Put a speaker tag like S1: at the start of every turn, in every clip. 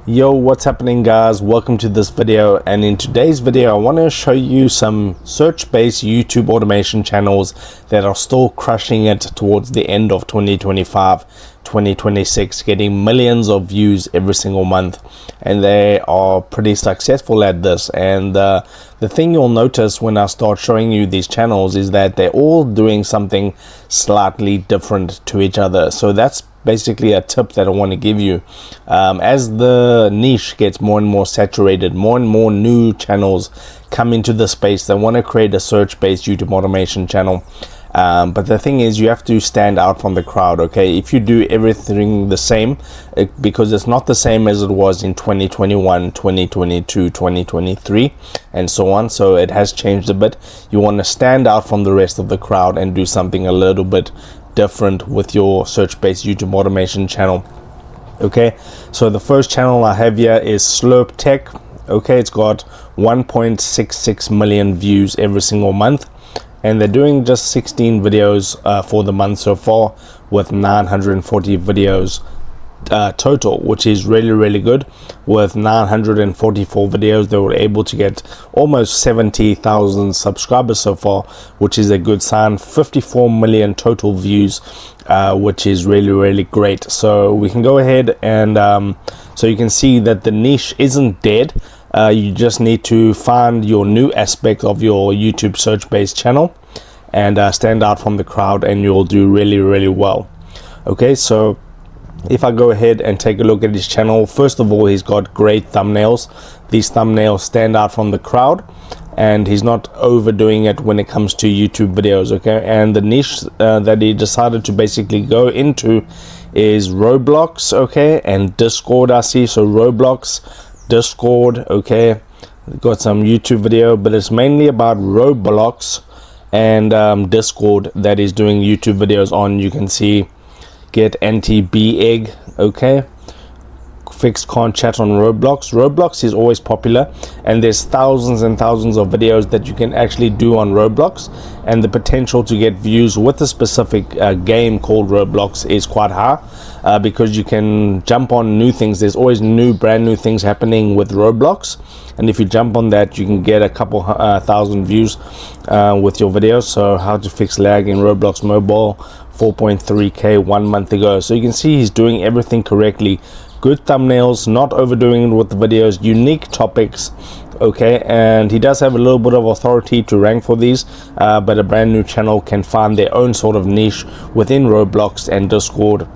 S1: Yo, what's happening guys? Welcome to this video, and in today's video I want to show you some search-based YouTube automation channels that are still crushing it towards the end of 2025-2026, getting millions of views every single month, and they are pretty successful at this. And the thing you'll notice when I start showing you these channels is that they're all doing something slightly different to each other. So that's basically a tip that I want to give you. As the niche gets more and more saturated, more and more new channels come into the space. They want to create a search-based YouTube automation channel, but the thing is, you have to stand out from the crowd. Okay, if you do everything the same, because it's not the same as it was in 2021, 2022, 2023 and so on, so it has changed a bit. You want to stand out from the rest of the crowd and do something a little bit different with your search-based YouTube automation channel. Okay, so the first channel I have here is Slurp Tech. Okay, it's got 1.66 million views every single month, and they're doing just 16 videos for the month so far, with 940 videos total, which is really good. With 944 videos, they were able to get almost 70,000 subscribers so far, which is a good sign. 54 million total views, which is really great. So we can go ahead and so you can see that the niche isn't dead. You just need to find your new aspect of your YouTube search-based channel and stand out from the crowd, and you'll do really well. Okay, so if I go ahead and take a look at his channel, first of all, he's got great thumbnails. These thumbnails stand out from the crowd, and he's not overdoing it when it comes to YouTube videos. Okay, and the niche that he decided to basically go into is Roblox, okay, and Discord. I see, so Roblox, Discord, okay, got some YouTube video, but it's mainly about Roblox and Discord that he's doing YouTube videos on. You can see get NTB egg, okay, fixed can't chat on Roblox is always popular, and there's thousands and thousands of videos that you can actually do on Roblox, and the potential to get views with a specific game called Roblox is quite high, because you can jump on new things. There's always brand new things happening with Roblox, and if you jump on that, you can get a couple thousand views with your videos. So how to fix lag in Roblox mobile, 4.3k 1 month ago. So you can see he's doing everything correctly. Good thumbnails, not overdoing it with the videos, unique topics, okay, and he does have a little bit of authority to rank for these, but a brand new channel can find their own sort of niche within Roblox and Discord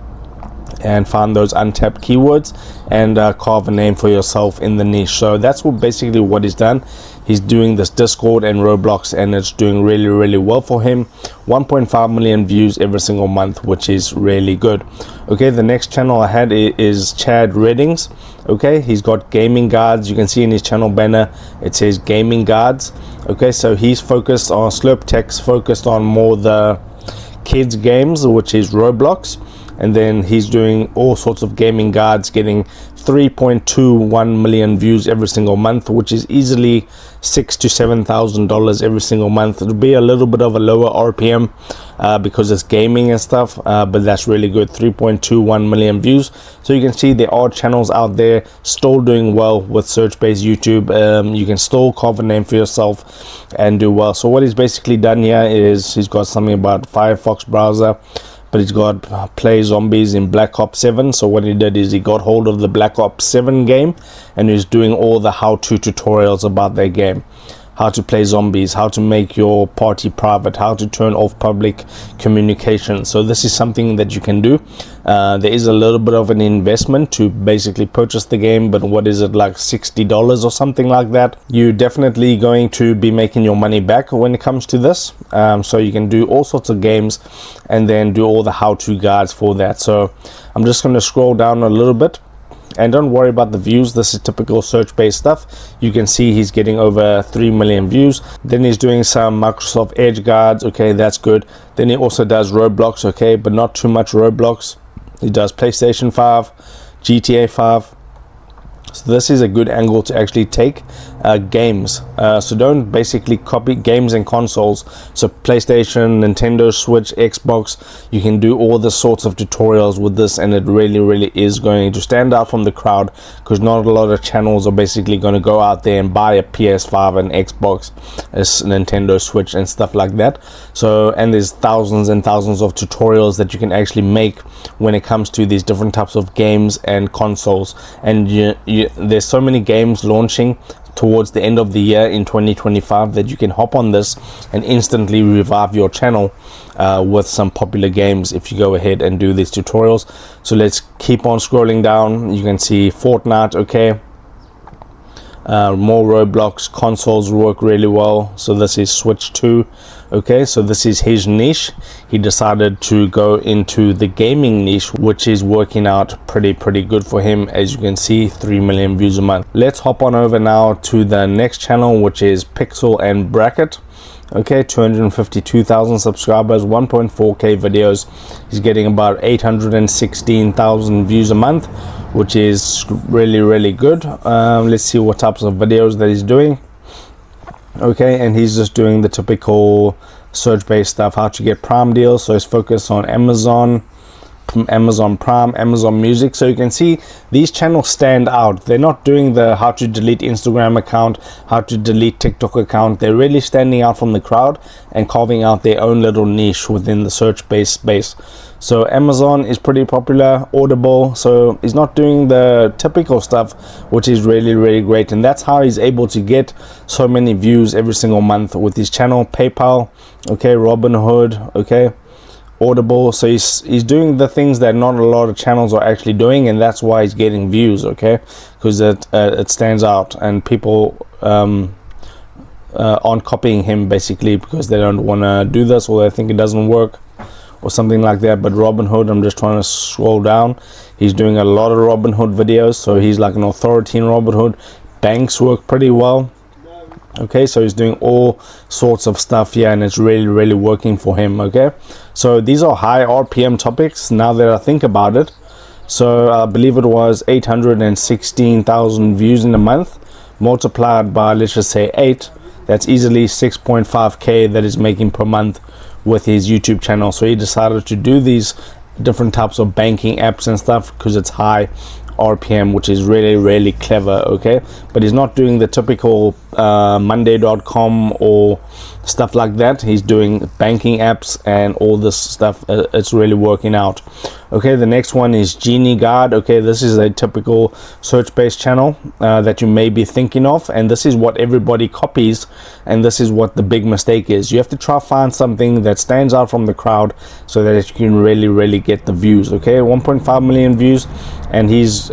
S1: and find those untapped keywords and carve a name for yourself in the niche. So that's basically what he's done. He's doing this Discord and Roblox, and it's doing really well for him. 1.5 million views every single month, which is really good. Okay, the next channel I had is Chad Reddings. Okay, he's got gaming guides. You can see in his channel banner it says gaming guides. Okay, so he's focused on Slurp Tech's focused on more the kids games, which is Roblox, and then he's doing all sorts of gaming guides, getting 3.21 million views every single month, which is easily $6,000 to $7,000 every single month. It'll be a little bit of a lower RPM because it's gaming and stuff, but that's really good. 3.21 million views. So you can see there are channels out there still doing well with search-based YouTube. You can still carve a name for yourself and do well. So what he's basically done here is he's got something about Firefox browser, but he's got play zombies in Black Ops 7. So what he did is he got hold of the Black Ops 7 game, and he's doing all the how-to tutorials about that game. How to play zombies, how to make your party private, how to turn off public communication. So this is something that you can do. There is a little bit of an investment to basically purchase the game, but what is it, like $60 or something like that? You're definitely going to be making your money back when it comes to this. So you can do all sorts of games and then do all the how-to guides for that. So I'm just going to scroll down a little bit. And don't worry about the views, this is typical search-based stuff. You can see he's getting over 3 million views. Then he's doing some Microsoft Edge guides, okay, that's good. Then he also does Roblox, okay, but not too much Roblox. He does PlayStation 5, GTA 5. So this is a good angle to actually take games. So don't basically copy games and consoles. So PlayStation, Nintendo Switch, Xbox, you can do all the sorts of tutorials with this, and it really is going to stand out from the crowd, because not a lot of channels are basically going to go out there and buy a PS5 and Xbox, a Nintendo Switch and stuff like that. So, and there's thousands and thousands of tutorials that you can actually make when it comes to these different types of games and consoles. And there's so many games launching towards the end of the year in 2025 that you can hop on this and instantly revive your channel with some popular games if you go ahead and do these tutorials. So let's keep on scrolling down. You can see Fortnite, okay, more Roblox. Consoles work really well. So this is Switch 2. Okay, so this is his niche. He decided to go into the gaming niche, which is working out pretty good for him. As you can see, 3 million views a month. Let's hop on over now to the next channel, which is Pixel and Bracket. Okay, 252,000 subscribers, 1.4k videos. He's getting about 816,000 views a month, which is really good. Let's see what types of videos that he's doing. Okay, and he's just doing the typical search-based stuff, how to get Prime deals. So he's focused on Amazon Prime, Amazon Music. So you can see these channels stand out. They're not doing the how to delete Instagram account, how to delete TikTok account. They're really standing out from the crowd and carving out their own little niche within the search-based space. So Amazon is pretty popular, Audible. So he's not doing the typical stuff, which is really great. And that's how he's able to get so many views every single month with his channel. PayPal, okay, Robinhood, okay, Audible. So he's doing the things that not a lot of channels are actually doing, and that's why he's getting views, okay, because it stands out, and people aren't copying him basically because they don't want to do this, or they think it doesn't work or something like that. But Robinhood, I'm just trying to scroll down. He's doing a lot of Robinhood videos, so he's like an authority in Robinhood. Banks work pretty well. Okay, so he's doing all sorts of stuff here, and it's really working for him. Okay, so these are high RPM topics now that I think about it. So I believe it was 816,000 views in a month, multiplied by, let's just say 8. That's easily 6.5k that is making per month with his YouTube channel. So he decided to do these different types of banking apps and stuff because it's high RPM, which is really clever. Okay, but he's not doing the typical monday.com or stuff like that. He's doing banking apps and all this stuff. It's really working out. Okay, the next one is Genie Guard. Okay, this is a typical search-based channel that you may be thinking of, and this is what everybody copies, and this is what the big mistake is. You have to try find something that stands out from the crowd so that you can really get the views. Okay, 1.5 million views, and he's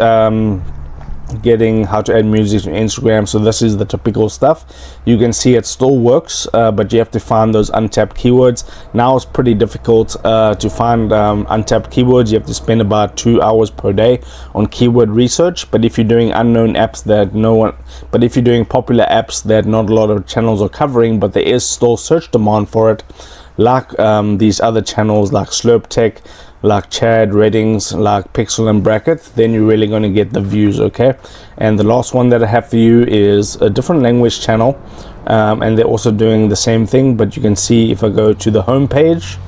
S1: getting how to add music to Instagram. So this is the typical stuff. You can see it still works, but you have to find those untapped keywords. Now it's pretty difficult to find untapped keywords. You have to spend about 2 hours per day on keyword research. But if you're doing unknown apps that if you're doing popular apps that not a lot of channels are covering, but there is still search demand for it, like these other channels like Slurp Tech, like Chad Reddings, like Pixel and Bracket, then you're really going to get the views. Okay, and the last one that I have for you is a different language channel, and they're also doing the same thing. But you can see if I go to the home page,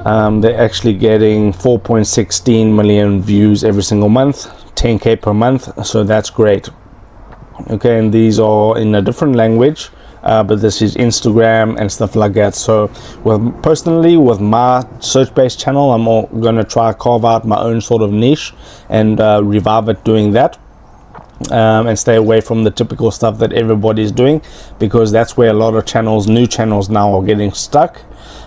S1: they're actually getting 4.16 million views every single month, 10k per month. So that's great. Okay, and these are in a different language, but this is Instagram and stuff like that. So personally with my search-based channel, I'm gonna try carve out my own sort of niche and revive it doing that, and stay away from the typical stuff that everybody's doing, because that's where a lot of channels, new channels now, are getting stuck.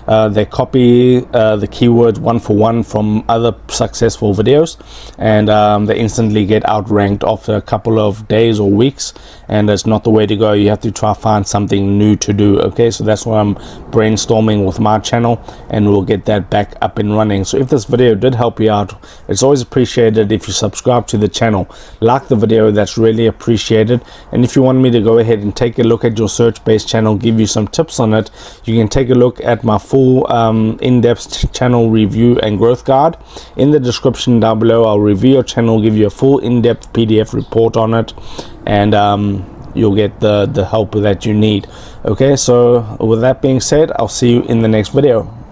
S1: They copy the keywords one for one from other successful videos, and they instantly get outranked after a couple of days or weeks, and that's not the way to go. You have to try find something new to do. Okay, so that's why I'm brainstorming with my channel, and we'll get that back up and running. So if this video did help you out, it's always appreciated if you subscribe to the channel, like the video, that's really appreciated. And if you want me to go ahead and take a look at your search-based channel, give you some tips on it, you can take a look at my full in-depth channel review and growth guide in the description down below. I'll review your channel, give you a full in-depth PDF report on it, and you'll get the help that you need. Okay, so with that being said, I'll see you in the next video.